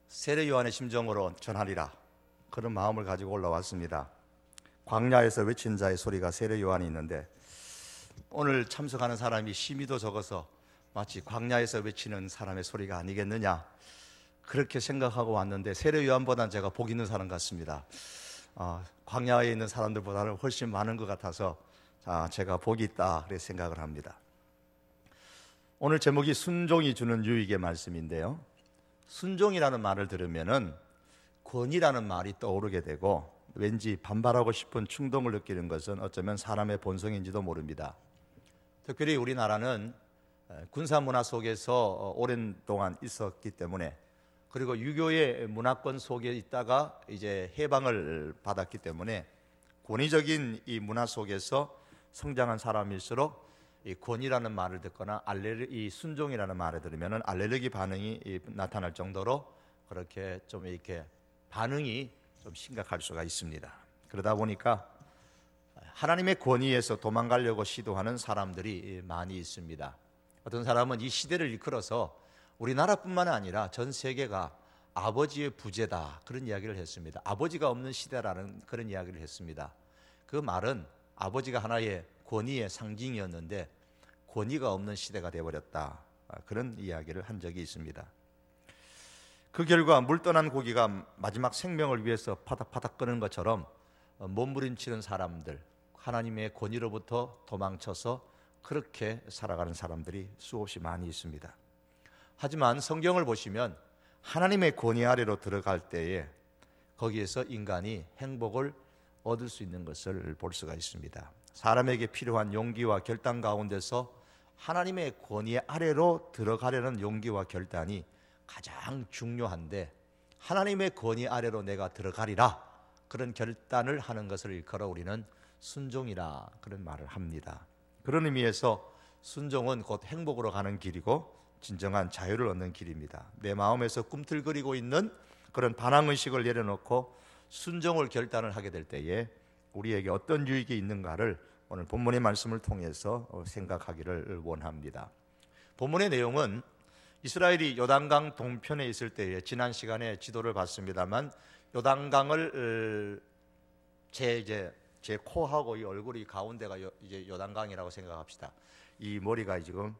세례 요한의 심정으로 전하리라, 그런 마음을 가지고 올라왔습니다. 광야에서 외친 자의 소리가 세례 요한이 있는데, 오늘 참석하는 사람이 심의도 적어서 마치 광야에서 외치는 사람의 소리가 아니겠느냐, 그렇게 생각하고 왔는데 세례 요한보다는 제가 복 있는 사람 같습니다. 광야에 있는 사람들보다는 훨씬 많은 것 같아서 제가 복이 있다, 그렇게 생각을 합니다. 오늘 제목이 순종이 주는 유익의 말씀인데요, 순종이라는 말을 들으면은 권위라는 말이 떠오르게 되고, 왠지 반발하고 싶은 충동을 느끼는 것은 어쩌면 사람의 본성인지도 모릅니다. 특별히 우리나라는 군사 문화 속에서 오랜 동안 있었기 때문에, 그리고 유교의 문화권 속에 있다가 이제 해방을 받았기 때문에, 권위적인 이 문화 속에서 성장한 사람일수록 이 권위라는 말을 듣거나 이 순종이라는 말을 들으면 알레르기 반응이 나타날 정도로 그렇게 좀 이렇게 반응이 좀 심각할 수가 있습니다. 그러다 보니까 하나님의 권위에서 도망가려고 시도하는 사람들이 많이 있습니다. 어떤 사람은 이 시대를 이끌어서 우리나라뿐만 아니라 전 세계가 아버지의 부재다, 그런 이야기를 했습니다. 아버지가 없는 시대라는 그런 이야기를 했습니다. 그 말은 아버지가 하나의 권위의 상징이었는데 권위가 없는 시대가 되어버렸다, 그런 이야기를 한 적이 있습니다. 그 결과 물 떠난 고기가 마지막 생명을 위해서 파닥파닥 끄는 것처럼 몸부림치는 사람들, 하나님의 권위로부터 도망쳐서 그렇게 살아가는 사람들이 수없이 많이 있습니다. 하지만 성경을 보시면 하나님의 권위 아래로 들어갈 때에 거기에서 인간이 행복을 얻을 수 있는 것을 볼 수가 있습니다. 사람에게 필요한 용기와 결단 가운데서 하나님의 권위 아래로 들어가려는 용기와 결단이 가장 중요한데, 하나님의 권위 아래로 내가 들어가리라, 그런 결단을 하는 것을 일컬어 우리는 순종이라, 그런 말을 합니다. 그런 의미에서 순종은 곧 행복으로 가는 길이고 진정한 자유를 얻는 길입니다. 내 마음에서 꿈틀거리고 있는 그런 반항의식을 내려놓고 순종을 결단을 하게 될 때에 우리에게 어떤 유익이 있는가를 오늘 본문의 말씀을 통해서 생각하기를 원합니다. 본문의 내용은 이스라엘이 요단강 동편에 있을 때에, 지난 시간에 지도를 봤습니다만, 요단강을 제 코하고 이 얼굴이 가운데가 이제 요단강이라고 생각합시다. 이 머리가 지금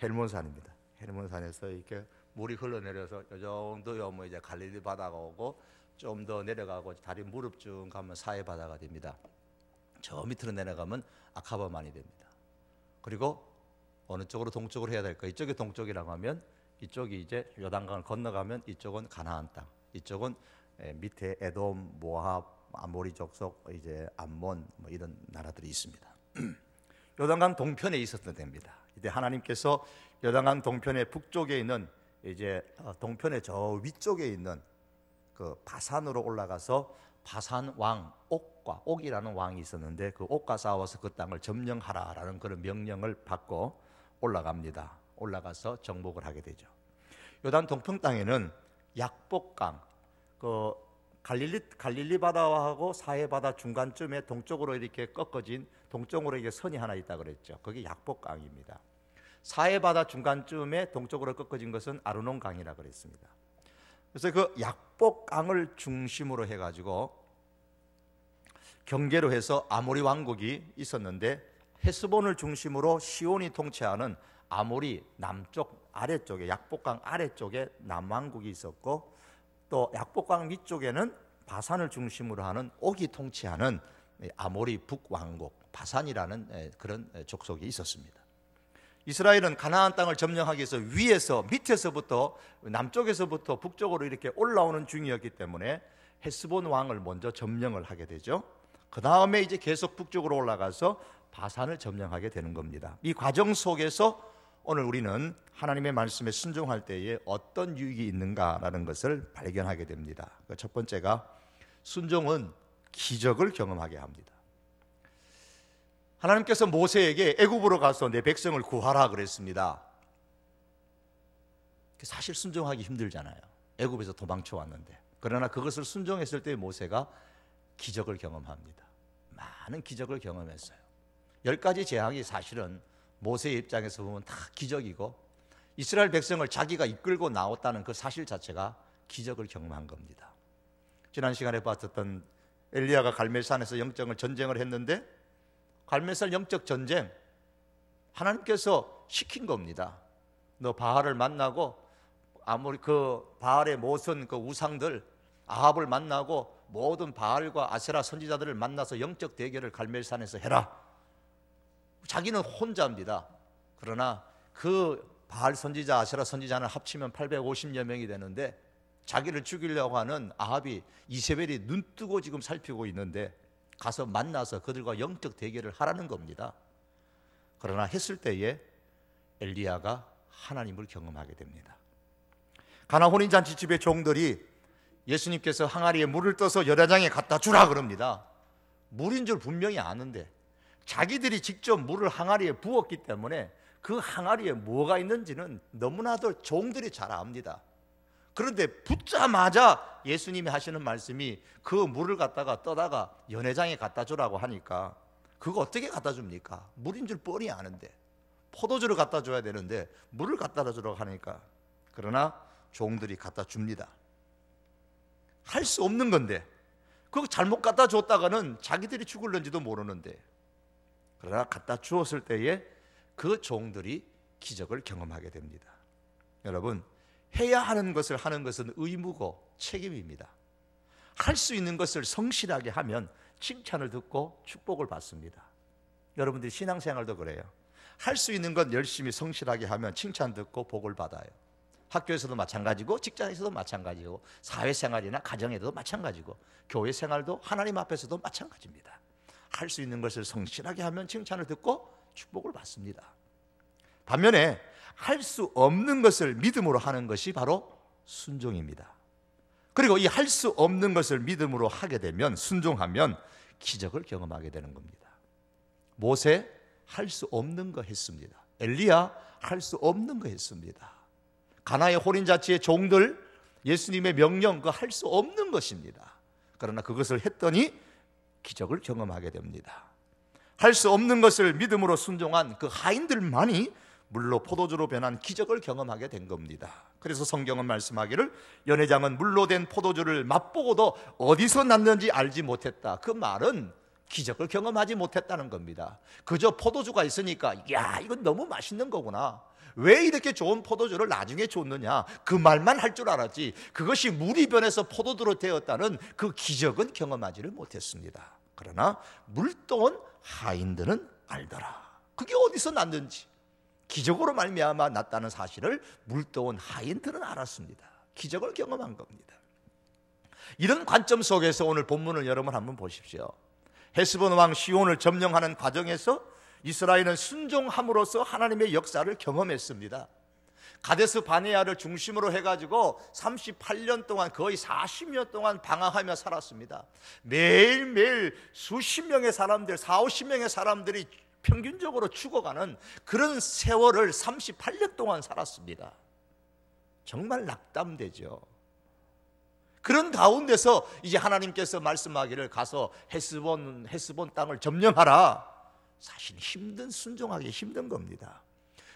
헬몬산입니다. 헬몬산에서 이렇게 물이 흘러내려서 이 정도요, 뭐 이제 갈릴리 바다가 오고, 좀 더 내려가고 다리 무릎쯤 가면 사해 바다가 됩니다. 저 밑으로 내려가면 아카바만이 됩니다. 그리고 어느 쪽으로 동쪽으로 해야 될까? 이쪽이 동쪽이라고 하면 이쪽이 이제 요단강을 건너가면 이쪽은 가나안 땅, 이쪽은 밑에 에돔, 모압, 아모리 족속, 이제 암몬, 뭐 이런 나라들이 있습니다. 요단강 동편에 있었던 데입니다. 이제 하나님께서 요단강 동편의 북쪽에 있는, 이제 동편의 저 위쪽에 있는 그 바산으로 올라가서 바산 왕 옥이라는 왕이 있었는데, 그 옥과 싸워서 그 땅을 점령하라라는 그런 명령을 받고 올라갑니다. 올라가서 정복을 하게 되죠. 요단 동편 땅에는 약복강, 그 갈릴리 바다하고 사해 바다 중간쯤에 동쪽으로 이렇게 꺾어진, 동쪽으로 이게 선이 하나 있다 그랬죠. 그게 약복강입니다. 사해 바다 중간쯤에 동쪽으로 꺾어진 것은 아르논강이라 그랬습니다. 그래서 그 약복강을 중심으로 해가지고 경계로 해서 아모리 왕국이 있었는데, 헤스본을 중심으로 시온이 통치하는 아모리 남쪽 아래쪽에, 약복강 아래쪽에 남왕국이 있었고, 또 약복강 위쪽에는 바산을 중심으로 하는 옥이 통치하는 아모리 북왕국, 바산이라는 그런 족속이 있었습니다. 이스라엘은 가나안 땅을 점령하기 위해서 위에서, 밑에서부터, 남쪽에서부터 북쪽으로 이렇게 올라오는 중이었기 때문에 헤스본 왕을 먼저 점령을 하게 되죠. 그 다음에 이제 계속 북쪽으로 올라가서 바산을 점령하게 되는 겁니다. 이 과정 속에서 오늘 우리는 하나님의 말씀에 순종할 때에 어떤 유익이 있는가라는 것을 발견하게 됩니다. 첫 번째가, 순종은 기적을 경험하게 합니다. 하나님께서 모세에게 애굽으로 가서 내 백성을 구하라 그랬습니다. 사실 순종하기 힘들잖아요. 애굽에서 도망쳐 왔는데. 그러나 그것을 순종했을 때 모세가 기적을 경험합니다. 많은 기적을 경험했어요. 10가지 재앙이 사실은 모세의 입장에서 보면 다 기적이고, 이스라엘 백성을 자기가 이끌고 나왔다는 그 사실 자체가 기적을 경험한 겁니다. 지난 시간에 봤었던 엘리야가 갈멜산에서 영적 전쟁을 했는데, 갈멜산 영적 전쟁 하나님께서 시킨 겁니다. 너 바알을 만나고, 아무리 그 바알의 모선 그 우상들 아합을 만나고 모든 바알과 아세라 선지자들을 만나서 영적 대결을 갈멜산에서 해라. 자기는 혼자입니다. 그러나 그 바알 선지자, 아세라 선지자는 합치면 850여 명이 되는데, 자기를 죽이려고 하는 아합이 이세벨이 눈뜨고 지금 살피고 있는데 가서 만나서 그들과 영적 대결을 하라는 겁니다. 그러나 했을 때에 엘리야가 하나님을 경험하게 됩니다. 가나 혼인잔치 집의 종들이 예수님께서 항아리에 물을 떠서 연회장에 갖다 주라 그럽니다. 물인 줄 분명히 아는데 자기들이 직접 물을 항아리에 부었기 때문에 그 항아리에 뭐가 있는지는 너무나도 종들이 잘 압니다. 그런데 붓자마자 예수님이 하시는 말씀이 그 물을 갖다가 떠다가 연회장에 갖다 주라고 하니까, 그거 어떻게 갖다 줍니까? 물인 줄 뻔히 아는데, 포도주를 갖다 줘야 되는데 물을 갖다 주라고 하니까, 그러나 종들이 갖다 줍니다. 할 수 없는 건데, 그거 잘못 갖다 줬다가는 자기들이 죽을는지도 모르는데, 그러나 갖다 주었을 때에 그 종들이 기적을 경험하게 됩니다. 여러분, 해야 하는 것을 하는 것은 의무고 책임입니다. 할 수 있는 것을 성실하게 하면 칭찬을 듣고 축복을 받습니다. 여러분들이 신앙생활도 그래요. 할 수 있는 것 열심히 성실하게 하면 칭찬 듣고 복을 받아요. 학교에서도 마찬가지고, 직장에서도 마찬가지고, 사회생활이나 가정에도 마찬가지고, 교회생활도 하나님 앞에서도 마찬가지입니다. 할 수 있는 것을 성실하게 하면 칭찬을 듣고 축복을 받습니다. 반면에 할 수 없는 것을 믿음으로 하는 것이 바로 순종입니다. 그리고 이 할 수 없는 것을 믿음으로 하게 되면, 순종하면 기적을 경험하게 되는 겁니다. 모세 할 수 없는 거 했습니다. 엘리야 할 수 없는 거 했습니다. 가나의 혼인잔치의 종들, 예수님의 명령, 그 할 수 없는 것입니다. 그러나 그것을 했더니 기적을 경험하게 됩니다. 할 수 없는 것을 믿음으로 순종한 그 하인들만이 물로 포도주로 변한 기적을 경험하게 된 겁니다. 그래서 성경은 말씀하기를, 연회장은 물로 된 포도주를 맛보고도 어디서 났는지 알지 못했다. 그 말은 기적을 경험하지 못했다는 겁니다. 그저 포도주가 있으니까, 야, 이건 너무 맛있는 거구나, 왜 이렇게 좋은 포도주를 나중에 줬느냐, 그 말만 할 줄 알았지, 그것이 물이 변해서 포도주로 되었다는 그 기적은 경험하지를 못했습니다. 그러나 물떠온 하인들은 알더라. 그게 어디서 났는지, 기적으로 말미암아 났다는 사실을 물떠온 하인들은 알았습니다. 기적을 경험한 겁니다. 이런 관점 속에서 오늘 본문을 여러분 한번 보십시오. 헤스본 왕 시온을 점령하는 과정에서 이스라엘은 순종함으로써 하나님의 역사를 경험했습니다. 가데스 바네아를 중심으로 해가지고 38년 동안, 거의 40년 동안 방황하며 살았습니다. 매일매일 수십 명의 사람들, 40~50명의 사람들이 평균적으로 죽어가는 그런 세월을 38년 동안 살았습니다. 정말 낙담되죠. 그런 가운데서 이제 하나님께서 말씀하기를, 가서 헤스본 땅을 점령하라. 사실 순종하기 힘든 겁니다.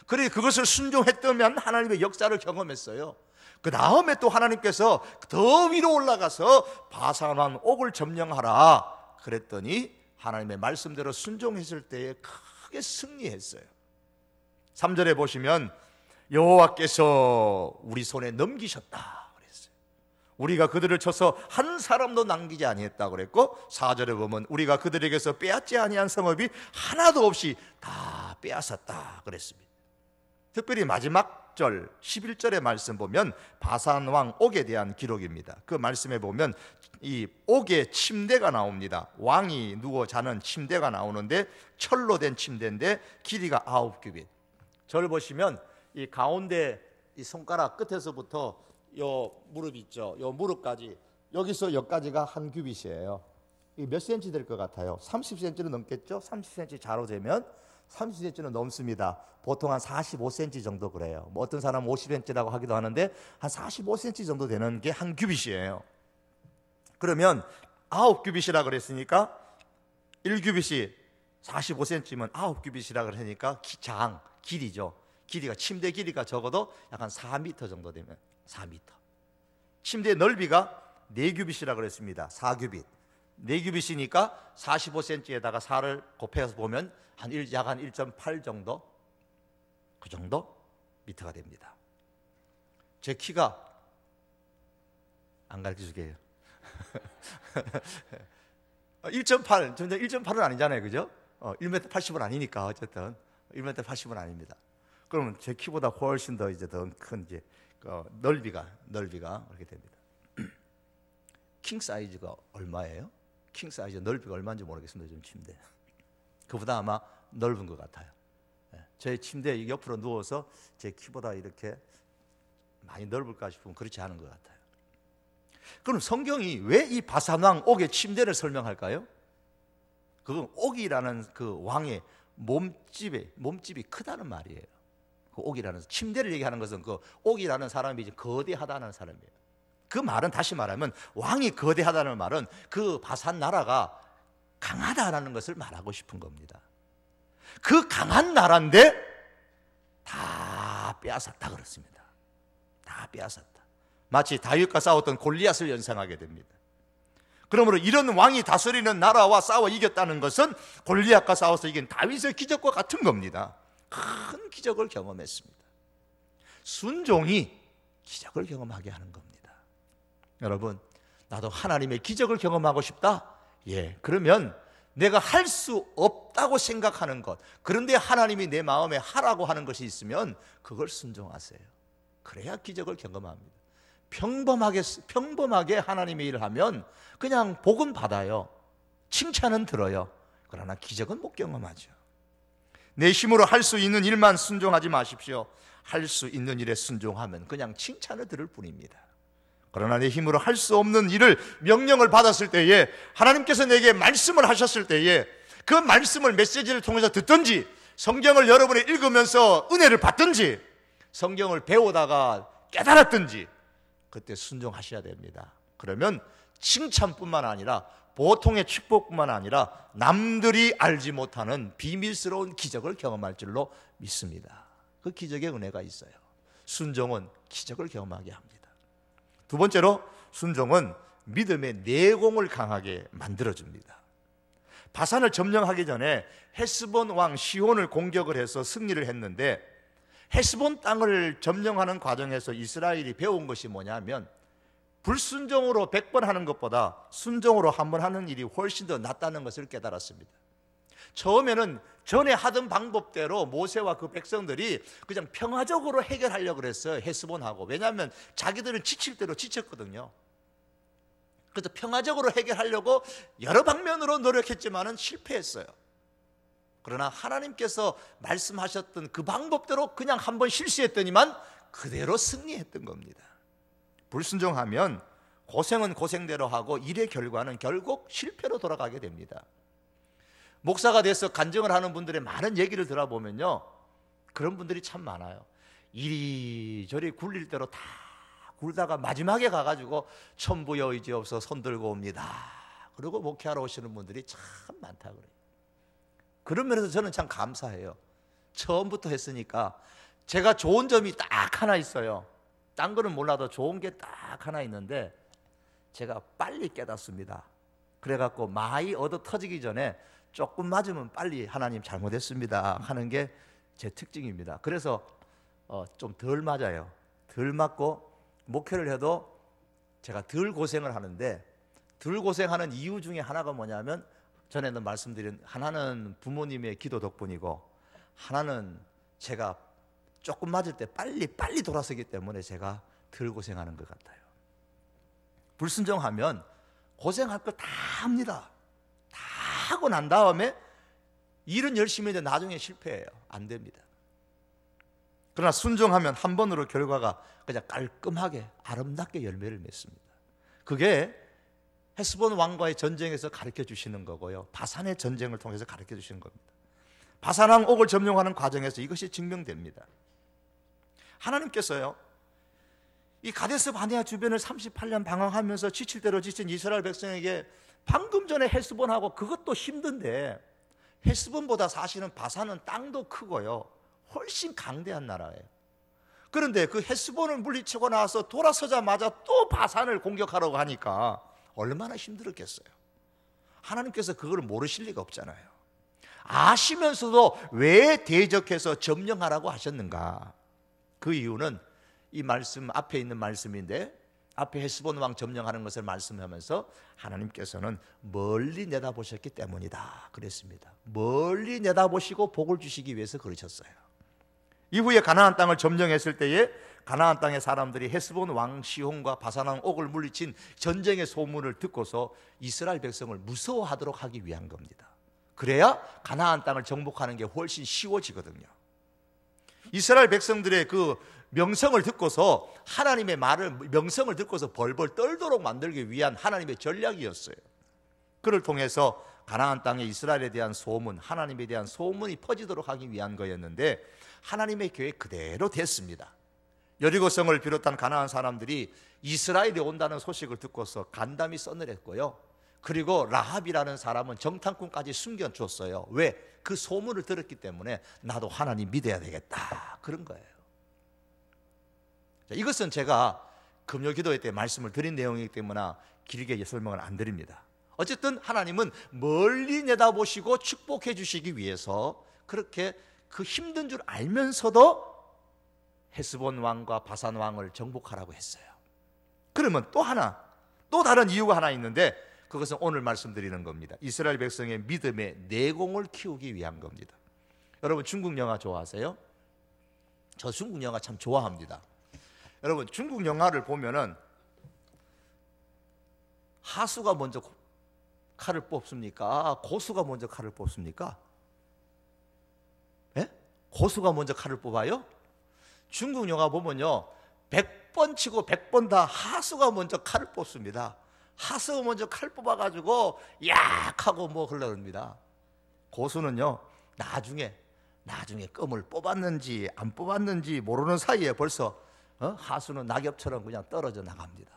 그래, 그것을 순종했다면 하나님의 역사를 경험했어요. 그 다음에 또 하나님께서 더 위로 올라가서 바산왕 옥을 점령하라 그랬더니 하나님의 말씀대로 순종했을 때에 크게 승리했어요. 3절에 보시면 여호와께서 우리 손에 넘기셨다 그랬어요. 우리가 그들을 쳐서 한 사람도 남기지 아니했다 그랬고, 4절에 보면 우리가 그들에게서 빼앗지 아니한 성읍이 하나도 없이 다 빼앗았다 그랬습니다. 특별히 마지막 절 11절의 말씀 보면 바산 왕 옥에 대한 기록입니다. 그 말씀에 보면 이 옥의 침대가 나옵니다. 왕이 누워 자는 침대가 나오는데 철로 된 침대인데 길이가 9규빗. 저를 보시면 이 가운데 이 손가락 끝에서부터 요 무릎 있죠, 요 무릎까지, 여기서 여기까지가 한 규빗이에요. 이게 몇 센치 될 것 같아요? 30cm는 넘겠죠? 30cm 자로 재면 30cm는 넘습니다. 보통 한 45cm 정도 그래요. 뭐 어떤 사람은 50cm라고 하기도 하는데 한 45cm 정도 되는 게 한 규빗이에요. 그러면 9규빗이라 그랬으니까 1규빗이 45cm면 9규빗이라 그러니까 길이죠. 길이가, 침대 길이가 적어도 약간 4m 정도 되면 4m. 침대의 넓이가 4규빗이라고 그랬습니다. 4규빗. 4규빗이니까 45cm에다가 4를 곱해서 보면 약 한 1.8 정도, 그 정도 미터가 됩니다. 제 키가 안 가르쳐주게요. 1.8, 점점 1.8은 아니잖아요, 그죠? 1m 80은 아니니까 어쨌든 1m 80은 아닙니다. 그러면 제 키보다 훨씬 더 이제 더 큰 이제 넓이가 그렇게 됩니다. 킹 사이즈가 얼마예요? 킹 사이즈 넓이가 얼마인지 모르겠습니다. 요즘 침대. 그보다 아마 넓은 것 같아요. 제 침대 옆으로 누워서 제 키보다 이렇게 많이 넓을까 싶으면 그렇지 않은 것 같아요. 그럼 성경이 왜 이 바산왕 옥의 침대를 설명할까요? 그건 옥이라는 그 왕의 몸집이 크다는 말이에요. 그 옥이라는 침대를 얘기하는 것은 그 옥이라는 사람이 이제 거대하다는 사람이에요. 그 말은 다시 말하면 왕이 거대하다는 말은 그 바산 나라가 강하다라는 것을 말하고 싶은 겁니다. 그 강한 나라인데 다 빼앗았다 그렇습니다. 다 빼앗았다. 마치 다윗과 싸웠던 골리앗을 연상하게 됩니다. 그러므로 이런 왕이 다스리는 나라와 싸워 이겼다는 것은 골리앗과 싸워서 이긴 다윗의 기적과 같은 겁니다. 큰 기적을 경험했습니다. 순종이 기적을 경험하게 하는 겁니다. 여러분, 나도 하나님의 기적을 경험하고 싶다? 예, 그러면 내가 할 수 없다고 생각하는 것, 그런데 하나님이 내 마음에 하라고 하는 것이 있으면 그걸 순종하세요. 그래야 기적을 경험합니다. 평범하게 하나님의 일을 하면 그냥 복은 받아요. 칭찬은 들어요. 그러나 기적은 못 경험하죠. 내 힘으로 할 수 있는 일만 순종하지 마십시오. 할 수 있는 일에 순종하면 그냥 칭찬을 들을 뿐입니다. 그러나 내 힘으로 할 수 없는 일을 명령을 받았을 때에, 하나님께서 내게 말씀을 하셨을 때에 그 말씀을 메시지를 통해서 듣든지, 성경을 여러분이 읽으면서 은혜를 받든지, 성경을 배우다가 깨달았든지, 그때 순종하셔야 됩니다. 그러면 칭찬뿐만 아니라 보통의 축복뿐만 아니라 남들이 알지 못하는 비밀스러운 기적을 경험할 줄로 믿습니다. 그 기적의 은혜가 있어요. 순종은 기적을 경험하게 합니다. 두 번째로, 순종은 믿음의 내공을 강하게 만들어줍니다. 바산을 점령하기 전에 헤스본 왕 시혼을 공격을 해서 승리를 했는데, 헤스본 땅을 점령하는 과정에서 이스라엘이 배운 것이 뭐냐면, 불순종으로 100번 하는 것보다 순종으로 한 번 하는 일이 훨씬 더 낫다는 것을 깨달았습니다. 처음에는 전에 하던 방법대로 모세와 그 백성들이 그냥 평화적으로 해결하려고 그랬어요. 헤스본하고. 왜냐하면 자기들은 지칠 대로 지쳤거든요. 그래서 평화적으로 해결하려고 여러 방면으로 노력했지만은 실패했어요. 그러나 하나님께서 말씀하셨던 그 방법대로 그냥 한번 실수했더니만 그대로 승리했던 겁니다. 불순종하면 고생은 고생대로 하고 일의 결과는 결국 실패로 돌아가게 됩니다. 목사가 돼서 간증을 하는 분들의 많은 얘기를 들어보면요, 그런 분들이 참 많아요. 이리저리 굴릴 대로 다 굴다가 마지막에 가가지고 천부여의지없어 손들고 옵니다. 그리고 목회하러 오시는 분들이 참 많다 그래요. 그런 면에서 저는 참 감사해요. 처음부터 했으니까. 제가 좋은 점이 딱 하나 있어요. 딴 거는 몰라도 좋은 게 딱 하나 있는데, 제가 빨리 깨닫습니다. 그래갖고 많이 얻어 터지기 전에 조금 맞으면 빨리 하나님 잘못했습니다 하는 게 제 특징입니다. 그래서 좀 덜 맞아요. 덜 맞고 목회를 해도 제가 덜 고생을 하는데, 덜 고생하는 이유 중에 하나가 뭐냐면, 전에도 말씀드린, 하나는 부모님의 기도 덕분이고, 하나는 제가 조금 맞을 때 빨리 돌아서기 때문에 제가 덜 고생하는 것 같아요. 불순종하면 고생할 거 다 합니다. 다 하고 난 다음에 일은 열심히 했는데 나중에 실패해요. 안 됩니다. 그러나 순종하면 한 번으로 결과가 그냥 깔끔하게 아름답게 열매를 맺습니다. 그게 헤스본 왕과의 전쟁에서 가르쳐 주시는 거고요, 바산의 전쟁을 통해서 가르쳐 주시는 겁니다. 바산 왕 옥을 점령하는 과정에서 이것이 증명됩니다. 하나님께서요, 이 가데스 바네아 주변을 38년 방황하면서 지칠 대로 지친 이스라엘 백성에게 방금 전에 헤스본하고 그것도 힘든데, 헤스본보다 사실은 바산은 땅도 크고요 훨씬 강대한 나라예요. 그런데 그 헤스본을 물리치고 나서 돌아서자마자 또 바산을 공격하려고 하니까 얼마나 힘들었겠어요. 하나님께서 그걸 모르실 리가 없잖아요. 아시면서도 왜 대적해서 점령하라고 하셨는가? 그 이유는 이 말씀 앞에 있는 말씀인데, 앞에 헤스본 왕 점령하는 것을 말씀하면서 하나님께서는 멀리 내다보셨기 때문이다 그랬습니다. 멀리 내다보시고 복을 주시기 위해서 그러셨어요. 이후에 가나안 땅을 점령했을 때에 가나안 땅의 사람들이 헤스본 왕 시혼과 바산 왕 옥을 물리친 전쟁의 소문을 듣고서 이스라엘 백성을 무서워하도록 하기 위한 겁니다. 그래야 가나안 땅을 정복하는 게 훨씬 쉬워지거든요. 이스라엘 백성들의 그 명성을 듣고서, 하나님의 명성을 듣고서 벌벌 떨도록 만들기 위한 하나님의 전략이었어요. 그를 통해서 가나안 땅에 이스라엘에 대한 소문, 하나님에 대한 소문이 퍼지도록 하기 위한 거였는데, 하나님의 계획 그대로 됐습니다. 여리고성을 비롯한 가나안 사람들이 이스라엘이 온다는 소식을 듣고서 간담이 서늘했고요. 그리고 라합이라는 사람은 정탐꾼까지 숨겨줬어요. 왜? 그 소문을 들었기 때문에 나도 하나님 믿어야 되겠다, 그런 거예요. 자, 이것은 제가 금요기도회 때 말씀을 드린 내용이기 때문에 길게 설명을 안 드립니다. 어쨌든 하나님은 멀리 내다보시고 축복해 주시기 위해서 그렇게 그 힘든 줄 알면서도 헤스본 왕과 바산 왕을 정복하라고 했어요. 그러면 또 다른 이유가 하나 있는데, 그것은 오늘 말씀드리는 겁니다. 이스라엘 백성의 믿음의 내공을 키우기 위한 겁니다. 여러분, 중국 영화 좋아하세요? 저 중국 영화 참 좋아합니다. 여러분, 중국 영화를 보면은 하수가 먼저 칼을 뽑습니까? 고수가 먼저 칼을 뽑습니까? 예? 고수가 먼저 칼을 뽑아요? 중국 영화 보면요, 100번 치고 100번 다 하수가 먼저 칼을 뽑습니다. 하수가 먼저 칼 뽑아가지고 약 하고 뭐 흘러갑니다. 고수는요, 나중에 껌을 뽑았는지 안 뽑았는지 모르는 사이에 벌써 하수는 낙엽처럼 그냥 떨어져 나갑니다.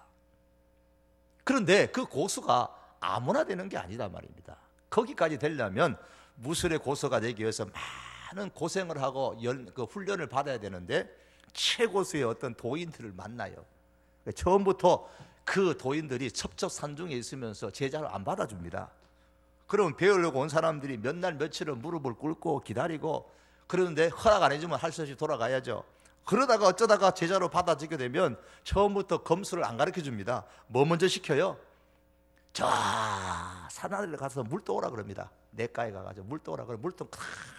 그런데 그 고수가 아무나 되는 게 아니다 말입니다. 거기까지 되려면 무술의 고수가 되기 위해서 많은 고생을 하고 그 훈련을 받아야 되는데, 최고수의 어떤 도인들을 만나요. 처음부터 그 도인들이 첩첩산중에 있으면서 제자를 안 받아줍니다. 그럼 배우려고 온 사람들이 몇 날 며칠은 무릎을 꿇고 기다리고, 그러는데 허락 안 해주면 할 수 없이 돌아가야죠. 그러다가 어쩌다가 제자로 받아지게 되면 처음부터 검수를 안 가르쳐 줍니다. 뭐 먼저 시켜요? 저 산하늘에 가서 물 떠오라 그럽니다. 냇가에 가가지고 물 떠오라 그러면 물통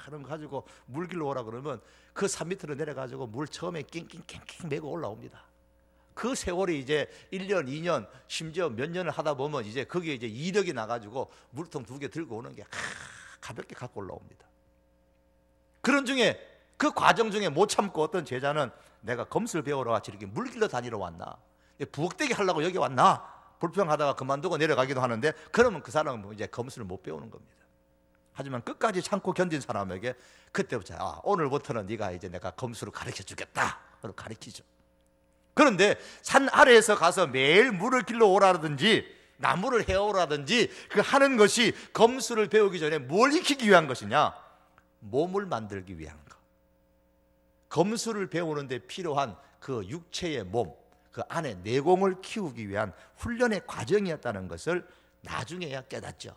크는 거 가지고 물 길러 오라 그러면 그 산 밑으로 내려가지고 물 처음에 낑낑 메고 올라옵니다. 그 세월이 이제 1년, 2년, 심지어 몇 년을 하다 보면 이제 거기에 이제 이력이 나가지고 물통 2개 들고 오는 게 가볍게 갖고 올라옵니다. 그런 중에, 그 과정 중에 못 참고 어떤 제자는 내가 검술 배우러 같이 이렇게 물 길러 다니러 왔나? 부엌대기 하려고 여기 왔나? 불평하다가 그만두고 내려가기도 하는데, 그러면 그 사람은 이제 검술을 못 배우는 겁니다. 하지만 끝까지 참고 견딘 사람에게 그때부터 오늘부터는 네가 이제 내가 검술을 가르쳐 주겠다. 그걸 가르치죠. 그런데 산 아래에서 가서 매일 물을 길러 오라든지 나무를 해오라든지 그 하는 것이 검술을 배우기 전에 뭘 익히기 위한 것이냐? 몸을 만들기 위한 것. 검술을 배우는데 필요한 그 육체의 몸, 그 안에 내공을 키우기 위한 훈련의 과정이었다는 것을 나중에야 깨닫죠.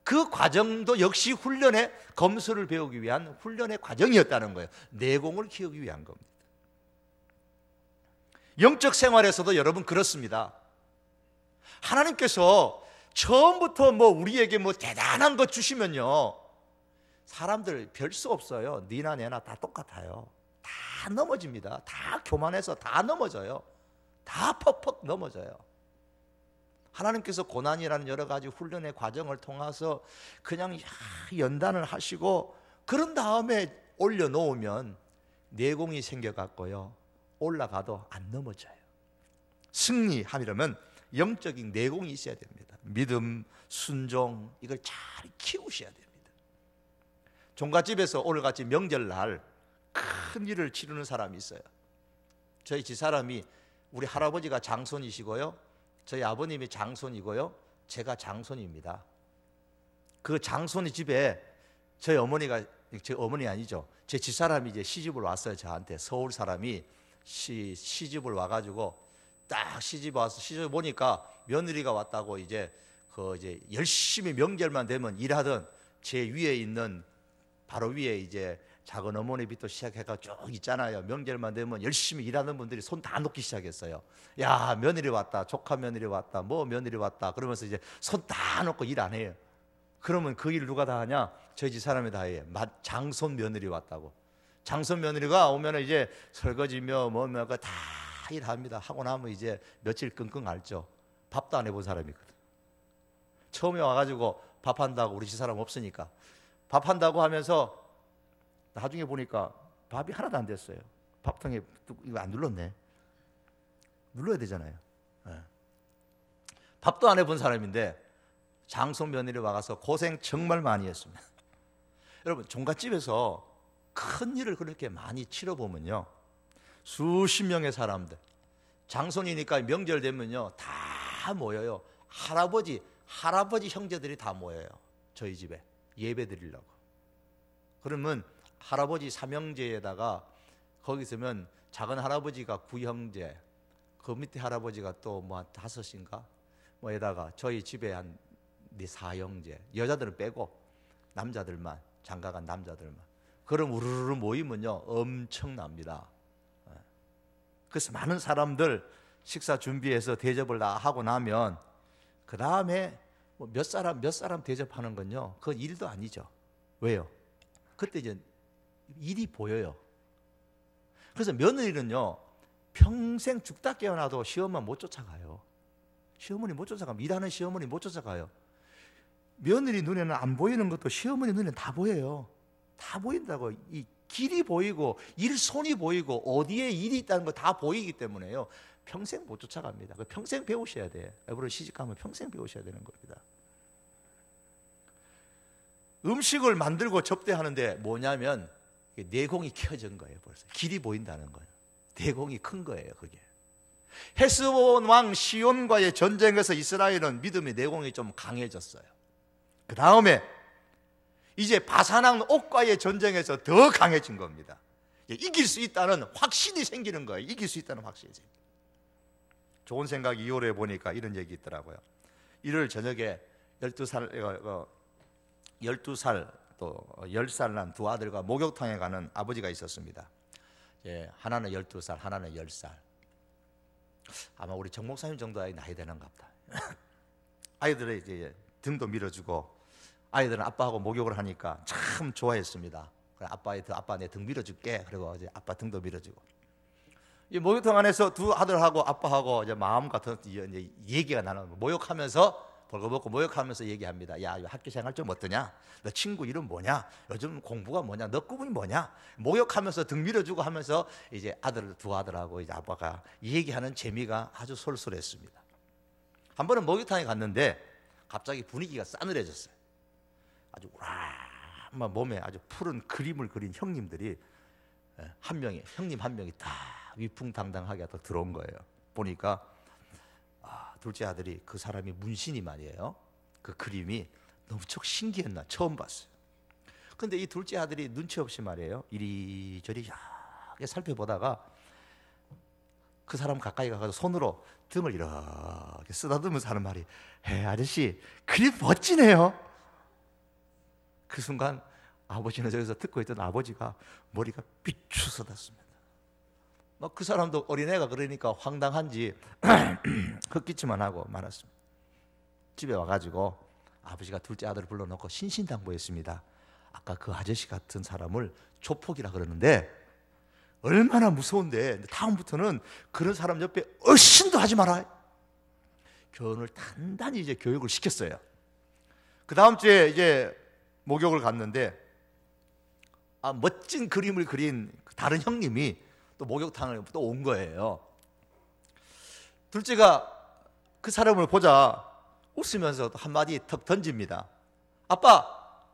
그 과정도 역시 검술을 배우기 위한 훈련의 과정이었다는 거예요. 내공을 키우기 위한 겁니다. 영적 생활에서도 여러분 그렇습니다. 하나님께서 처음부터 우리에게 대단한 것 주시면요, 사람들 별 수 없어요. 니나 내나 다 똑같아요. 다 넘어집니다. 다 교만해서 다 넘어져요. 다 퍽퍽 넘어져요. 하나님께서 고난이라는 여러 가지 훈련의 과정을 통해서 그냥 연단을 하시고, 그런 다음에 올려놓으면 내공이 생겨갖고요, 올라가도 안 넘어져요. 승리하려면 영적인 내공이 있어야 됩니다. 믿음, 순종, 이걸 잘 키우셔야 됩니다. 종갓집에서 오늘같이 명절날 큰 일을 치르는 사람이 있어요. 저희 집사람이, 우리 할아버지가 장손이시고요, 저희 아버님이 장손이고요, 제가 장손입니다. 그 장손이 집에 제 어머니 아니죠, 제 집사람이 이제 시집을 왔어요. 저한테 서울 사람이 시집을 와가지고 딱 시집 와서 시집 보니까 며느리가 왔다고 이제 열심히 명절만 되면 일하던 제 위에 있는 바로 위에 이제 작은 어머니부터 시작해가 쭉 있잖아요. 명절만 되면 열심히 일하는 분들이 손 다 놓기 시작했어요. 야, 며느리 왔다, 조카 며느리 왔다, 뭐 며느리 왔다 그러면서 이제 손 다 놓고 일 안 해요. 그러면 그 일 누가 다 하냐? 저희 집 사람이 다 해요. 장손 며느리 왔다고. 장손 며느리가 오면 이제 설거지며 뭐며 다 일합니다. 하고 나면 이제 며칠 끙끙 앓죠. 밥도 안 해본 사람이거든. 처음에 와가지고 밥한다고, 우리 집 사람 없으니까 밥한다고 하면서 나중에 보니까 밥이 하나도 안 됐어요. 밥통에 이거 안 눌렀네. 눌러야 되잖아요. 네. 밥도 안 해본 사람인데 장손 며느리 와가서 고생 정말 많이 했습니다. 여러분, 종갓집에서 큰 일을 그렇게 많이 치러보면요, 수십 명의 사람들, 장손이니까 명절 되면요 다 모여요. 할아버지 형제들이 다 모여요. 저희 집에 예배 드리려고. 그러면 할아버지 삼형제에다가 거기 있으면 작은 할아버지가 구형제, 그 밑에 할아버지가 또 뭐 한 5인가 뭐에다가 저희 집에 한 4형제, 여자들은 빼고 남자들만, 장가간 남자들만. 그럼 우르르 모이면요 엄청납니다. 그래서 많은 사람들 식사 준비해서 대접을 다 하고 나면 그 다음에 뭐 몇 사람 대접하는 건요 그건 일도 아니죠. 왜요? 그때 이제 일이 보여요. 그래서 며느리는요 평생 죽다 깨어나도 시어머니 못 쫓아가요. 시어머니 못 쫓아가면, 일하는 시어머니 못 쫓아가요. 며느리 눈에는 안 보이는 것도 시어머니 눈에는 다 보여요. 다 보인다고. 이 길이 보이고 일손이 보이고 어디에 일이 있다는 거 다 보이기 때문에요 평생 못 쫓아갑니다. 평생 배우셔야 돼. 여러분 시집가면 평생 배우셔야 되는 겁니다. 음식을 만들고 접대하는데 뭐냐면 내공이 켜진 거예요. 벌써 길이 보인다는 거예요. 내공이 큰 거예요. 그게 헤스본 왕 시온과의 전쟁에서 이스라엘은 믿음의 내공이 좀 강해졌어요. 그 다음에 이제 바산왕 옥과의 전쟁에서 더 강해진 겁니다. 이길 수 있다는 확신이 생기는 거예요. 이길 수 있다는 확신이 생겨요. 좋은 생각 2월에 보니까 이런 얘기 있더라고요. 1월 저녁에 12살 또 10살 난 두 아들과 목욕탕에 가는 아버지가 있었습니다. 하나는 12살, 하나는 10살. 아마 우리 정 목사님 정도의 나이 되는가 보다. 아이들의 이제 등도 밀어주고, 아이들은 아빠하고 목욕을 하니까 참 좋아했습니다. 아빠 내 등 밀어줄게. 그리고 이제 아빠 등도 밀어주고. 이 목욕탕 안에서 두 아들하고 아빠하고 이제 마음 같은 이제 얘기가 나는, 목욕하면서 벌거벗고 목욕하면서 얘기합니다. 야, 학교 생활 좀 어떠냐? 너 친구 이름 뭐냐? 요즘 공부가 뭐냐? 너 꿈이 뭐냐? 목욕하면서 등 밀어주고 하면서 이제 두 아들하고 이제 아빠가 얘기하는 재미가 아주 솔솔했습니다. 한 번은 목욕탕에 갔는데 갑자기 분위기가 싸늘해졌어요. 아주 막 몸에 아주 푸른 그림을 그린 형님들이 형님 한 명이 다 위풍당당하게 딱 들어온 거예요. 보니까 둘째 아들이, 그 사람이 문신이 말이에요. 그 그림이 너무 신기했나 처음 봤어요. 근데 이 둘째 아들이 눈치 없이 말이에요 이리저리 이렇게 살펴보다가 그 사람 가까이 가서 손으로 등을 이렇게 쓰다듬으면서 하는 말이, 아저씨 그림 멋지네요. 그 순간 아버지는 저기서 듣고 있던 아버지가 머리가 비추서졌습니다. 막 그 사람도 어린애가 그러니까 황당한지 헛기침만 하고 말았습니다. 집에 와가지고 아버지가 둘째 아들을 불러놓고 신신당부했습니다. 아까 그 아저씨 같은 사람을 조폭이라 그러는데 얼마나 무서운데 다음부터는 그런 사람 옆에 얼씬도 하지 마라. 교훈을 단단히 이제 교육을 시켰어요. 그 다음 주에 이제 목욕을 갔는데 멋진 그림을 그린 다른 형님이 또 목욕탕을 또 온 거예요. 둘째가 그 사람을 보자 웃으면서 한마디 턱 던집니다. 아빠,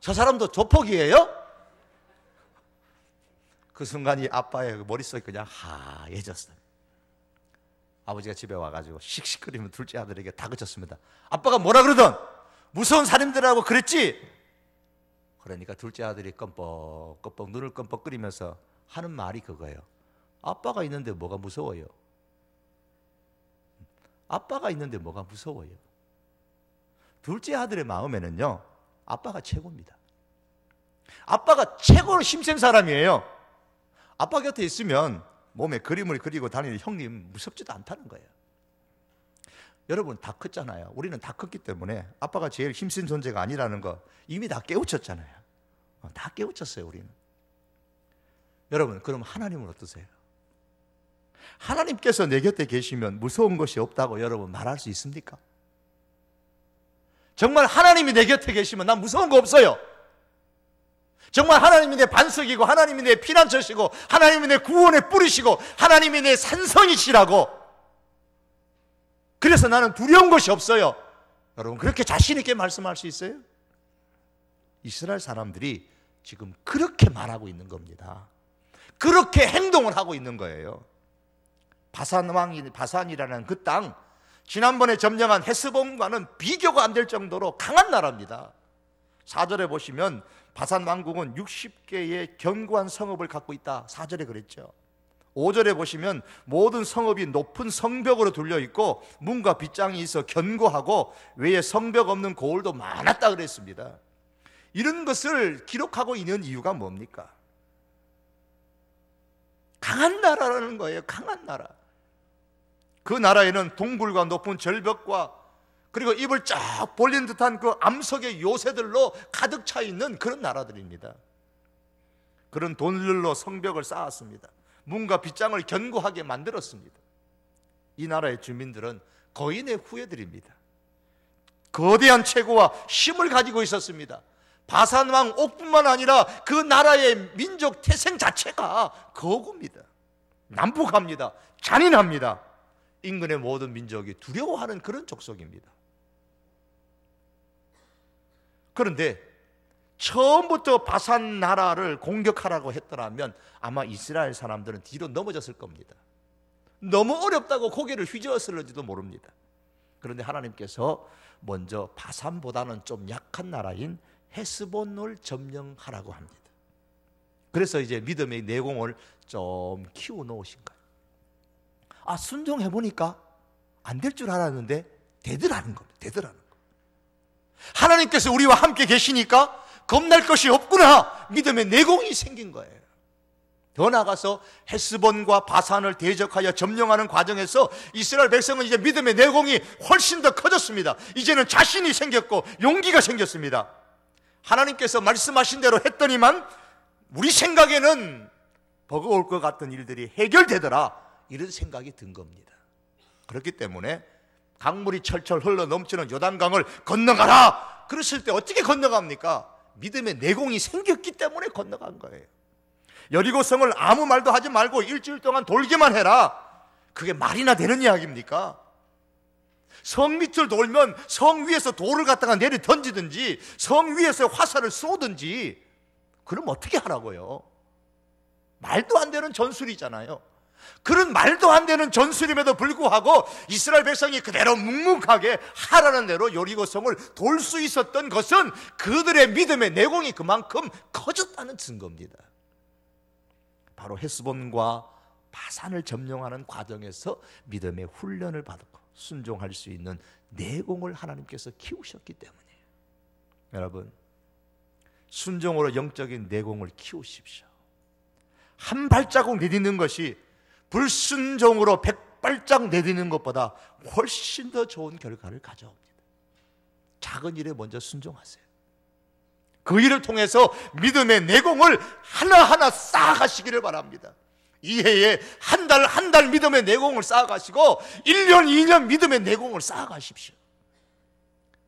저 사람도 조폭이에요? 그 순간이 아빠의 머릿속이 그냥 하얘졌어요. 아버지가 집에 와가지고 씩씩거리면 둘째 아들에게 다그쳤습니다. 아빠가 뭐라 그러든 무서운 살인들하고 그랬지? 그러니까 둘째 아들이 껌뻑껌뻑 눈을 껌뻑거리면서 하는 말이 그거예요. 아빠가 있는데 뭐가 무서워요? 아빠가 있는데 뭐가 무서워요? 둘째 아들의 마음에는요, 아빠가 최고입니다. 아빠가 최고로 힘센 사람이에요. 아빠 곁에 있으면 몸에 그림을 그리고 다니는 형님 무섭지도 않다는 거예요. 여러분 다 컸잖아요. 우리는 다 컸기 때문에 아빠가 제일 힘센 존재가 아니라는 거 이미 다 깨우쳤잖아요. 다 깨우쳤어요, 우리는. 여러분, 그럼 하나님은 어떠세요? 하나님께서 내 곁에 계시면 무서운 것이 없다고 여러분 말할 수 있습니까? 정말 하나님이 내 곁에 계시면 난 무서운 거 없어요. 정말 하나님이 내 반석이고 하나님이 내 피난처시고 하나님이 내 구원의 뿌리시고 하나님이 내 산성이시라고, 그래서 나는 두려운 것이 없어요. 여러분 그렇게 자신 있게 말씀할 수 있어요? 이스라엘 사람들이 지금 그렇게 말하고 있는 겁니다. 그렇게 행동을 하고 있는 거예요. 바산이라는 그 땅, 지난번에 점령한 헤스본과는 비교가 안 될 정도로 강한 나라입니다. 4절에 보시면 바산 왕국은 60개의 견고한 성읍을 갖고 있다, 4절에 그랬죠. 5절에 보시면 모든 성읍이 높은 성벽으로 둘려 있고 문과 빗장이 있어 견고하고 외에 성벽 없는 고을도 많았다 그랬습니다. 이런 것을 기록하고 있는 이유가 뭡니까? 강한 나라라는 거예요. 강한 나라. 그 나라에는 동굴과 높은 절벽과 그리고 입을 쫙 벌린 듯한 그 암석의 요새들로 가득 차 있는 그런 나라들입니다. 그런 돌들로 성벽을 쌓았습니다. 문과 빗장을 견고하게 만들었습니다. 이 나라의 주민들은 거인의 후예들입니다. 거대한 체구와 힘을 가지고 있었습니다. 바산 왕 옥뿐만 아니라 그 나라의 민족 태생 자체가 거구입니다. 난폭합니다. 잔인합니다. 인근의 모든 민족이 두려워하는 그런 족속입니다. 그런데 처음부터 바산 나라를 공격하라고 했더라면 아마 이스라엘 사람들은 뒤로 넘어졌을 겁니다. 너무 어렵다고 고개를 휘저었을지도 모릅니다. 그런데 하나님께서 먼저 바산보다는 좀 약한 나라인 헤스본을 점령하라고 합니다. 그래서 이제 믿음의 내공을 좀 키워 놓으신 거예요. 순종해 보니까 안 될 줄 알았는데 되더라는 겁니다. 되더라는 거. 하나님께서 우리와 함께 계시니까 겁날 것이 없구나, 믿음의 내공이 생긴 거예요. 더 나아가서 헤스본과 바산을 대적하여 점령하는 과정에서 이스라엘 백성은 이제 믿음의 내공이 훨씬 더 커졌습니다. 이제는 자신이 생겼고 용기가 생겼습니다. 하나님께서 말씀하신 대로 했더니만 우리 생각에는 버거울 것 같은 일들이 해결되더라, 이런 생각이 든 겁니다. 그렇기 때문에 강물이 철철 흘러 넘치는 요단강을 건너가라 그랬을 때 어떻게 건너갑니까? 믿음의 내공이 생겼기 때문에 건너간 거예요. 여리고성을 아무 말도 하지 말고 일주일 동안 돌기만 해라, 그게 말이나 되는 이야기입니까? 성 밑을 돌면 성 위에서 돌을 갖다가 내려 던지든지 성 위에서 화살을 쏘든지, 그럼 어떻게 하라고요? 말도 안 되는 전술이잖아요. 그런 말도 안 되는 전술임에도 불구하고 이스라엘 백성이 그대로 묵묵하게 하라는 대로 여리고성을 돌 수 있었던 것은 그들의 믿음의 내공이 그만큼 커졌다는 증거입니다. 바로 헤스본과 바산을 점령하는 과정에서 믿음의 훈련을 받고 순종할 수 있는 내공을 하나님께서 키우셨기 때문이에요. 여러분, 순종으로 영적인 내공을 키우십시오. 한 발자국 내딛는 것이 불순종으로 100발짝 내딛는 것보다 훨씬 더 좋은 결과를 가져옵니다. 작은 일에 먼저 순종하세요. 그 일을 통해서 믿음의 내공을 하나하나 쌓아가시기를 바랍니다. 이 해에 한 달 믿음의 내공을 쌓아가시고 1년, 2년 믿음의 내공을 쌓아가십시오.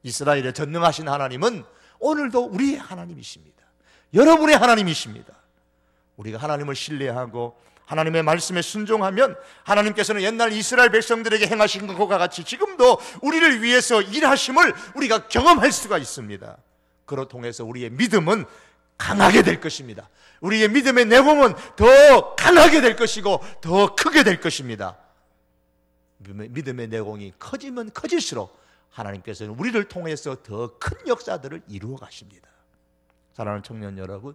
이스라엘에 전능하신 하나님은 오늘도 우리의 하나님이십니다. 여러분의 하나님이십니다. 우리가 하나님을 신뢰하고 하나님의 말씀에 순종하면 하나님께서는 옛날 이스라엘 백성들에게 행하신 것과 같이 지금도 우리를 위해서 일하심을 우리가 경험할 수가 있습니다. 그로 통해서 우리의 믿음은 강하게 될 것입니다. 우리의 믿음의 내공은 더 강하게 될 것이고 더 크게 될 것입니다. 믿음의 내공이 커지면 커질수록 하나님께서는 우리를 통해서 더 큰 역사들을 이루어 가십니다. 사랑하는 청년 여러분,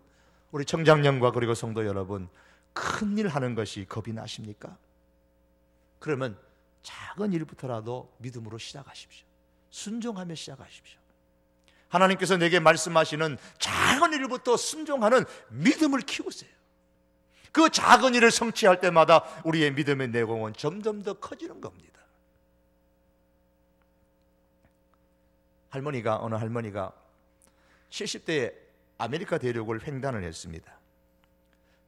우리 청장년과 그리고 성도 여러분, 큰일 하는 것이 겁이 나십니까? 그러면 작은 일부터라도 믿음으로 시작하십시오. 순종하며 시작하십시오. 하나님께서 내게 말씀하시는 작은 일부터 순종하는 믿음을 키우세요. 그 작은 일을 성취할 때마다 우리의 믿음의 내공은 점점 더 커지는 겁니다. 어느 할머니가 70대에 아메리카 대륙을 횡단을 했습니다.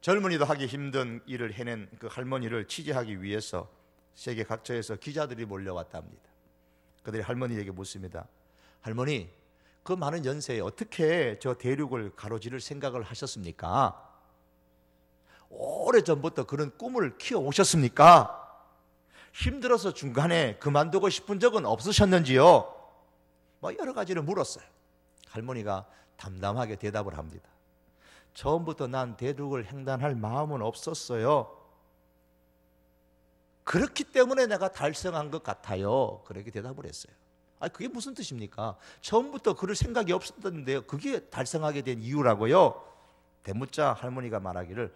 젊은이도 하기 힘든 일을 해낸 그 할머니를 취재하기 위해서 세계 각처에서 기자들이 몰려왔답니다. 그들이 할머니에게 묻습니다. 할머니, 그 많은 연세에 어떻게 저 대륙을 가로지를 생각을 하셨습니까? 오래전부터 그런 꿈을 키워오셨습니까? 힘들어서 중간에 그만두고 싶은 적은 없으셨는지요? 여러 가지를 물었어요. 할머니가 담담하게 대답을 합니다. 처음부터 난 대륙을 횡단할 마음은 없었어요. 그렇기 때문에 내가 달성한 것 같아요. 그렇게 대답을 했어요. 그게 무슨 뜻입니까? 처음부터 그럴 생각이 없었는데요. 그게 달성하게 된 이유라고요? 대묻자 할머니가 말하기를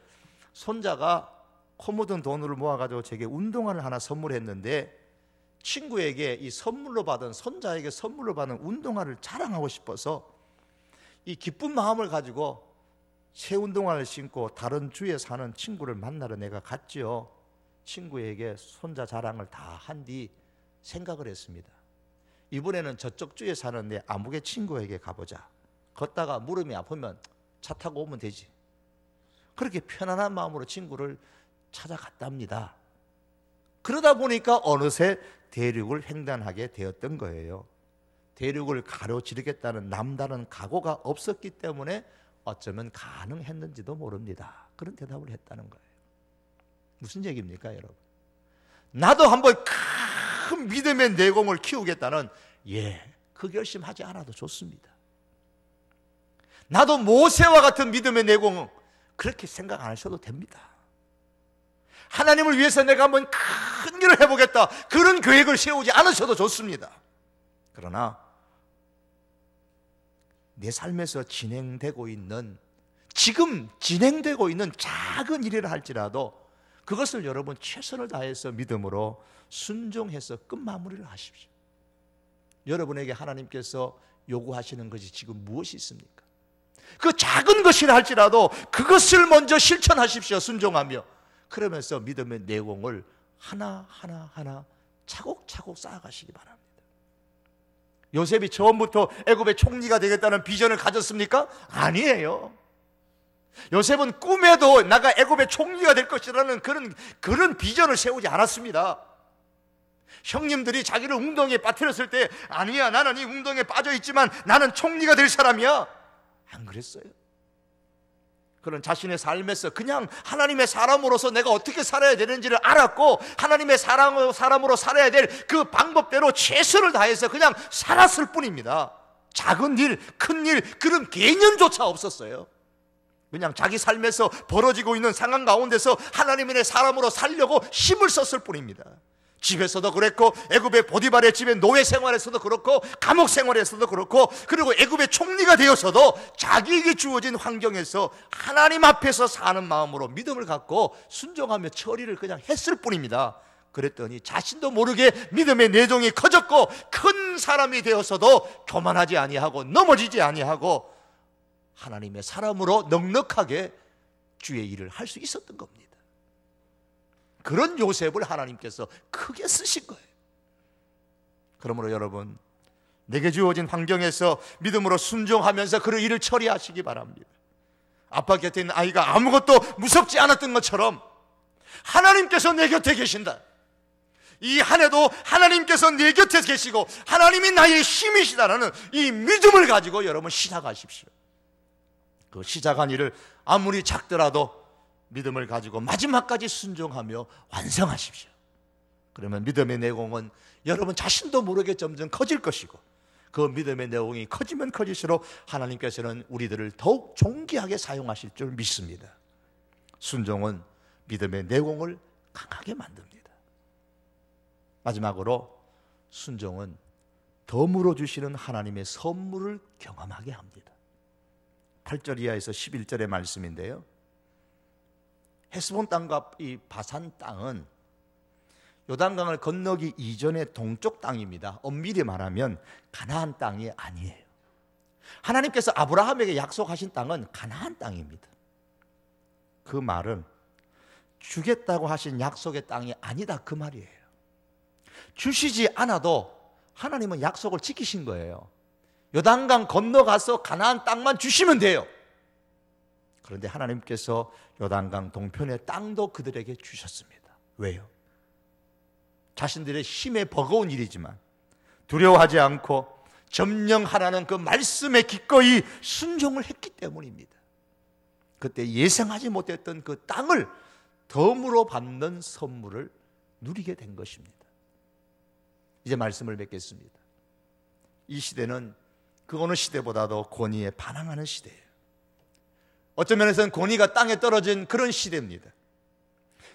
손자가 코 묻은 돈을 모아가지고 제게 운동화를 하나 선물했는데 친구에게 손자에게 선물로 받은 운동화를 자랑하고 싶어서 이 기쁜 마음을 가지고 새 운동화를 신고 다른 주에 사는 친구를 만나러 내가 갔지요. 친구에게 손자 자랑을 다 한 뒤 생각을 했습니다. 이번에는 저쪽 주에 사는 내 아무개 친구에게 가보자. 걷다가 무릎이 아프면 차 타고 오면 되지. 그렇게 편안한 마음으로 친구를 찾아갔답니다. 그러다 보니까 어느새 대륙을 횡단하게 되었던 거예요. 대륙을 가로지르겠다는 남다른 각오가 없었기 때문에 어쩌면 가능했는지도 모릅니다. 그런 대답을 했다는 거예요. 무슨 얘기입니까, 여러분? 나도 한번 큰 믿음의 내공을 키우겠다는 그 결심하지 않아도 좋습니다. 나도 모세와 같은 믿음의 내공은 그렇게 생각 안 하셔도 됩니다. 하나님을 위해서 내가 한번 큰 일을 해보겠다, 그런 계획을 세우지 않으셔도 좋습니다. 그러나 내 삶에서 지금 진행되고 있는 작은 일이라 할지라도 그것을 여러분 최선을 다해서 믿음으로 순종해서 끝마무리를 하십시오. 여러분에게 하나님께서 요구하시는 것이 지금 무엇이 있습니까? 그 작은 것이라 할지라도 그것을 먼저 실천하십시오. 순종하며. 그러면서 믿음의 내공을 하나 차곡차곡 쌓아가시기 바랍니다. 요셉이 처음부터 애굽의 총리가 되겠다는 비전을 가졌습니까? 아니에요. 요셉은 꿈에도 내가 애굽의 총리가 될 것이라는 그런 비전을 세우지 않았습니다. 형님들이 자기를 웅덩이에 빠뜨렸을 때 아니야, 나는 이 웅덩이에 빠져 있지만 나는 총리가 될 사람이야, 안 그랬어요. 그런 자신의 삶에서 그냥 하나님의 사람으로서 내가 어떻게 살아야 되는지를 알았고 하나님의 사람으로 살아야 될 그 방법대로 최선을 다해서 그냥 살았을 뿐입니다. 작은 일, 큰 일, 그런 개념조차 없었어요. 그냥 자기 삶에서 벌어지고 있는 상황 가운데서 하나님의 사람으로 살려고 힘을 썼을 뿐입니다. 집에서도 그랬고 애굽의 보디발의 집에 노예 생활에서도 그렇고 감옥 생활에서도 그렇고 그리고 애굽의 총리가 되어서도 자기에게 주어진 환경에서 하나님 앞에서 사는 마음으로 믿음을 갖고 순종하며 처리를 그냥 했을 뿐입니다. 그랬더니 자신도 모르게 믿음의 내종이 커졌고 큰 사람이 되어서도 교만하지 아니하고 넘어지지 아니하고 하나님의 사람으로 넉넉하게 주의 일을 할 수 있었던 겁니다. 그런 요셉을 하나님께서 크게 쓰신 거예요. 그러므로 여러분, 내게 주어진 환경에서 믿음으로 순종하면서 그런 일을 처리하시기 바랍니다. 아빠 곁에 있는 아이가 아무것도 무섭지 않았던 것처럼 하나님께서 내 곁에 계신다. 이 한 해도 하나님께서 내 곁에 계시고 하나님이 나의 힘이시다라는 이 믿음을 가지고 여러분 시작하십시오. 그 시작한 일을 아무리 작더라도 믿음을 가지고 마지막까지 순종하며 완성하십시오. 그러면 믿음의 내공은 여러분 자신도 모르게 점점 커질 것이고 그 믿음의 내공이 커지면 커질수록 하나님께서는 우리들을 더욱 존귀하게 사용하실 줄 믿습니다. 순종은 믿음의 내공을 강하게 만듭니다. 마지막으로 순종은 덤으로 주시는 하나님의 선물을 경험하게 합니다. 8절 이하에서 11절의 말씀인데요, 헤스본 땅과 이 바산 땅은 요단강을 건너기 이전의 동쪽 땅입니다. 엄밀히 말하면 가나안 땅이 아니에요. 하나님께서 아브라함에게 약속하신 땅은 가나안 땅입니다. 그 말은 주겠다고 하신 약속의 땅이 아니다 그 말이에요. 주시지 않아도 하나님은 약속을 지키신 거예요. 요단강 건너가서 가나안 땅만 주시면 돼요. 그런데 하나님께서 요단강 동편의 땅도 그들에게 주셨습니다. 왜요? 자신들의 힘에 버거운 일이지만 두려워하지 않고 점령하라는 그 말씀에 기꺼이 순종을 했기 때문입니다. 그때 예상하지 못했던 그 땅을 덤으로 받는 선물을 누리게 된 것입니다. 이제 말씀을 맺겠습니다. 이 시대는 그 어느 시대보다도 권위에 반항하는 시대예요. 어떤 면에서는 권위가 땅에 떨어진 그런 시대입니다.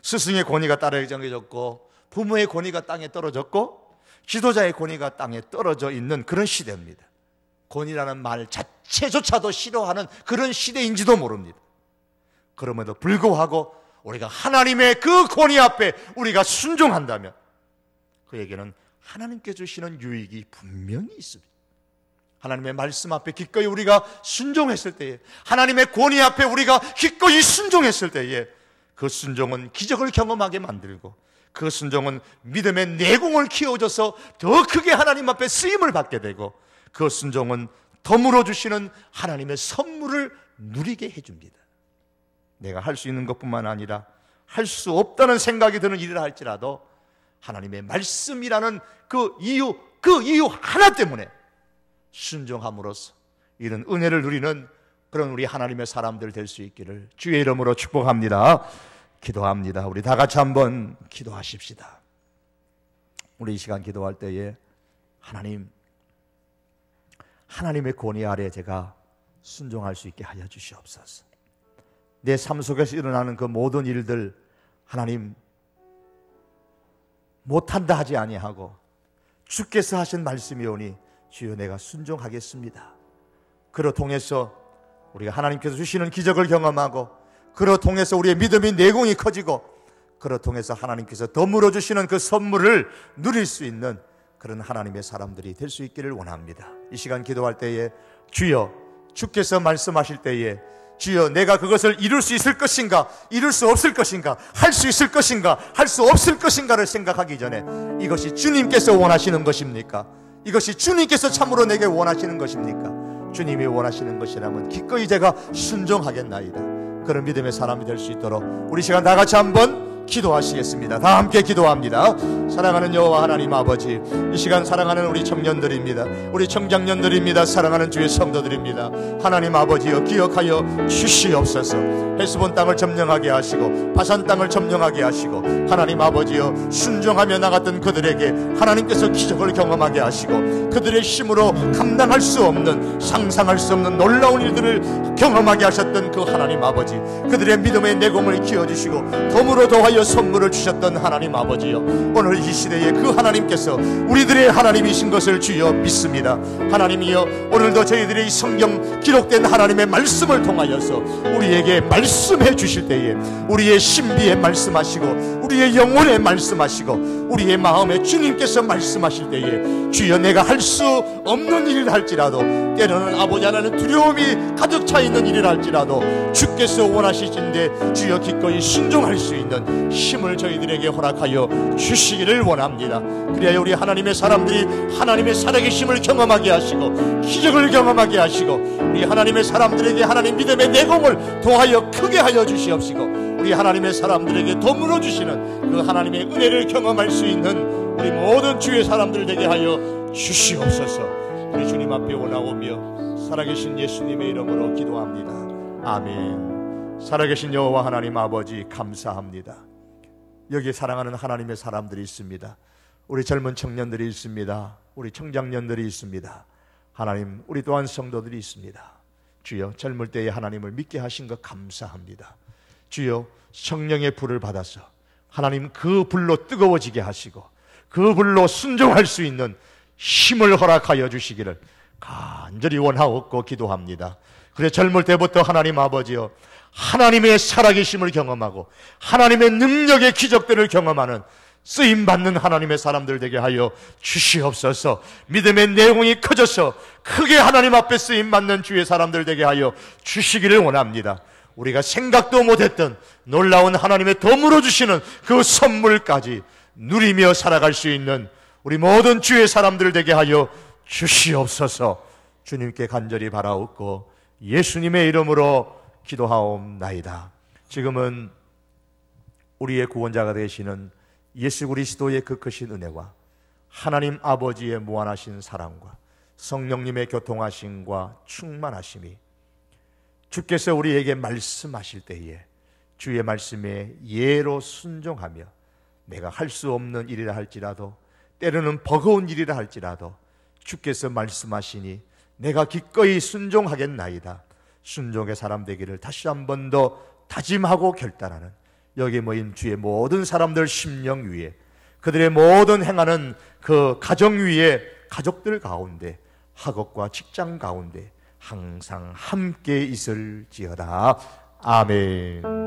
스승의 권위가 떨어졌고 부모의 권위가 땅에 떨어졌고 지도자의 권위가 땅에 떨어져 있는 그런 시대입니다. 권위라는 말 자체조차도 싫어하는 그런 시대인지도 모릅니다. 그럼에도 불구하고 우리가 하나님의 그 권위 앞에 우리가 순종한다면 그에게는 하나님께 주시는 유익이 분명히 있습니다. 하나님의 말씀 앞에 기꺼이 우리가 순종했을 때에, 하나님의 권위 앞에 우리가 기꺼이 순종했을 때에 그 순종은 기적을 경험하게 만들고 그 순종은 믿음의 내공을 키워줘서 더 크게 하나님 앞에 쓰임을 받게 되고 그 순종은 덤으로 주시는 하나님의 선물을 누리게 해줍니다. 내가 할 수 있는 것뿐만 아니라 할 수 없다는 생각이 드는 일이라 할지라도 하나님의 말씀이라는 그 이유 하나 때문에 순종함으로써 이런 은혜를 누리는 그런 우리 하나님의 사람들 될 수 있기를 주의 이름으로 축복합니다. 기도합니다. 우리 다 같이 한번 기도하십시다. 우리 이 시간 기도할 때에 하나님의 권위 아래 제가 순종할 수 있게 하여 주시옵소서. 내 삶 속에서 일어나는 그 모든 일들 하나님 못한다 하지 아니하고 주께서 하신 말씀이오니 주여 내가 순종하겠습니다. 그로 통해서 우리가 하나님께서 주시는 기적을 경험하고 그로 통해서 우리의 믿음의 내공이 커지고 그로 통해서 하나님께서 덤으로 주시는 그 선물을 누릴 수 있는 그런 하나님의 사람들이 될 수 있기를 원합니다. 이 시간 기도할 때에 주여 주께서 말씀하실 때에 주여 내가 그것을 이룰 수 있을 것인가 이룰 수 없을 것인가 할 수 있을 것인가 할 수 없을 것인가를 생각하기 전에 이것이 주님께서 원하시는 것입니까? 이것이 주님께서 참으로 내게 원하시는 것입니까? 주님이 원하시는 것이라면 기꺼이 제가 순종하겠나이다. 그런 믿음의 사람이 될 수 있도록 우리 시간 다 같이 한번 기도하시겠습니다. 다 함께 기도합니다. 사랑하는 여호와 하나님 아버지, 이 시간 사랑하는 우리 청년들입니다. 우리 청장년들입니다. 사랑하는 주의 성도들입니다. 하나님 아버지여 기억하여 주시옵소서. 헤스본 땅을 점령하게 하시고 바산 땅을 점령하게 하시고 하나님 아버지여 순종하며 나갔던 그들에게 하나님께서 기적을 경험하게 하시고 그들의 힘으로 감당할 수 없는 상상할 수 없는 놀라운 일들을 경험하게 하셨던 그 하나님 아버지, 그들의 믿음의 내공을 키워주시고 덤으로 도와여 선물을 주셨던 하나님 아버지여, 오늘 이 시대에 그 하나님께서 우리들의 하나님이신 것을 주여 믿습니다. 하나님이여 오늘도 저희들의 이 성경 기록된 하나님의 말씀을 통하여서 우리에게 말씀해 주실 때에 우리의 신비에 말씀하시고 우리의 영혼에 말씀하시고 우리의 마음에 주님께서 말씀하실 때에 주여 내가 할 수 없는 일을 할지라도 때로는 아버지 하나님 두려움이 가득 차 있는 일을 할지라도 주께서 원하시는데 주여 기꺼이 순종할 수 있는 힘을 저희들에게 허락하여 주시기를 원합니다. 그래야 우리 하나님의 사람들이 하나님의 살아계심을 경험하게 하시고 기적을 경험하게 하시고 우리 하나님의 사람들에게 하나님 믿음의 내공을 더하여 크게 하여 주시옵시고 우리 하나님의 사람들에게 덤으로 주시는 그 하나님의 은혜를 경험할 수 있는 우리 모든 주의 사람들 되게 하여 주시옵소서. 우리 주님 앞에 올라오며 살아계신 예수님의 이름으로 기도합니다. 아멘. 살아계신 여호와 하나님 아버지 감사합니다. 여기에 사랑하는 하나님의 사람들이 있습니다. 우리 젊은 청년들이 있습니다. 우리 청장년들이 있습니다. 하나님 우리 또한 성도들이 있습니다. 주여 젊을 때에 하나님을 믿게 하신 것 감사합니다. 주여 성령의 불을 받아서 하나님 그 불로 뜨거워지게 하시고 그 불로 순종할 수 있는 힘을 허락하여 주시기를 간절히 원하옵고 기도합니다. 그래 젊을 때부터 하나님 아버지여 하나님의 살아계심을 경험하고 하나님의 능력의 기적들을 경험하는 쓰임받는 하나님의 사람들 되게 하여 주시옵소서. 믿음의 내용이 커져서 크게 하나님 앞에 쓰임받는 주의 사람들 되게 하여 주시기를 원합니다. 우리가 생각도 못했던 놀라운 하나님의 덤으로 주시는 그 선물까지 누리며 살아갈 수 있는 우리 모든 주의 사람들 되게 하여 주시옵소서. 주님께 간절히 바라옵고 예수님의 이름으로 기도하옵나이다. 지금은 우리의 구원자가 되시는 예수 그리스도의 그 크신 은혜와 하나님 아버지의 무한하신 사랑과 성령님의 교통하심과 충만하심이 주께서 우리에게 말씀하실 때에 주의 말씀에 예로 순종하며 내가 할 수 없는 일이라 할지라도 때로는 버거운 일이라 할지라도 주께서 말씀하시니 내가 기꺼이 순종하겠나이다. 순종의 사람 되기를 다시 한 번 더 다짐하고 결단하는 여기 모인 주의 모든 사람들 심령 위에 그들의 모든 행하는 그 가정 위에 가족들 가운데 학업과 직장 가운데 항상 함께 있을지어다. 아멘.